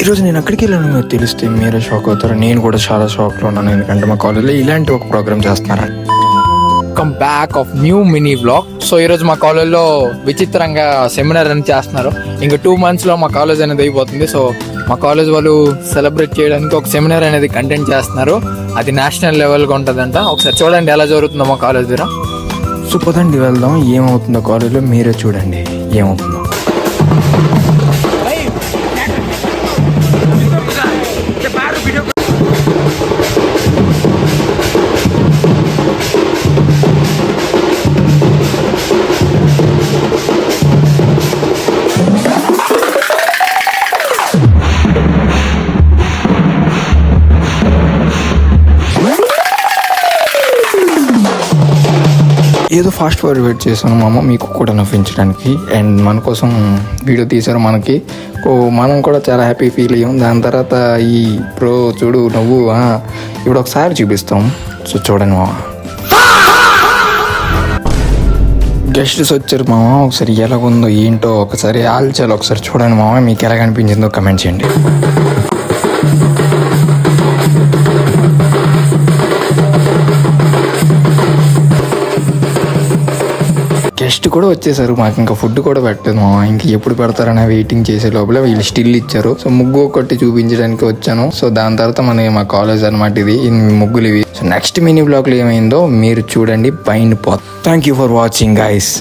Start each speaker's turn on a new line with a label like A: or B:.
A: ఈరోజు నేను అక్కడికి వెళ్ళాను మీరు తెలిస్తే మీరే షాక్ అవుతారు. నేను కూడా చాలా షాక్లో ఉన్నాను, ఎందుకంటే మా కాలేజ్లో ఇలాంటి ఒక ప్రోగ్రామ్ చేస్తున్నారని.
B: Welcome back of new mini blog. So ఈరోజు మా కాలేజ్లో విచిత్రంగా సెమినార్ అని చేస్తున్నారు. ఇంకా 2 monthsలో మా కాలేజ్ అనేది అయిపోతుంది. సో మా కాలేజ్ వాళ్ళు సెలబ్రేట్ చేయడానికి ఒక సెమినార్ అనేది కంటెంట్ చేస్తున్నారు. అది నేషనల్ లెవెల్గా ఉంటుందంట. ఒకసారి చూడండి ఎలా జరుగుతుందో మా కాలేజ్ దగ్గర.
A: సో పదండి వెళ్దాం, ఏమవుతుందో కాలేజ్లో మీరే చూడండి ఏమవుతుందో. ఏదో ఫాస్ట్ ఫార్వర్డ్ చేశాను మామ మీకు కూడా నవ్వించడానికి, అండ్ మన కోసం వీడియో తీశారు మనకి. మనం కూడా చాలా హ్యాపీ ఫీల్ అయ్యాం. దాని తర్వాత ఈ ప్రో చూడు నువ్వు ఇప్పుడు ఒకసారి చూపిస్తాం. సో చూడండి మామ, గెస్ట్స్ వచ్చారు మామ. ఒకసారి ఎలాగుందో ఏంటో ఒకసారి ఆల్చాలి, ఒకసారి చూడండి మామ. మీకు ఎలా కనిపించిందో కమెంట్ చేయండి. గెస్ట్ కూడా వచ్చేసారు. మాకు ఇంకా ఫుడ్ కూడా పెట్టలేదు మా, ఇంక ఎప్పుడు పెడతారనే వెయిటింగ్ చేసే లోపల వీళ్ళు స్టిల్ ఇచ్చారు. సో ముగ్గు ఒకటి చూపించడానికి వచ్చాను. సో దాని తర్వాత మా కాలేజ్ అనమాట ఇది, ముగ్గులు ఇవి. సో నెక్స్ట్ మినీ బ్లాగ్ లో ఏమైందో మీరు చూడండి. పైన thank you for watching guys.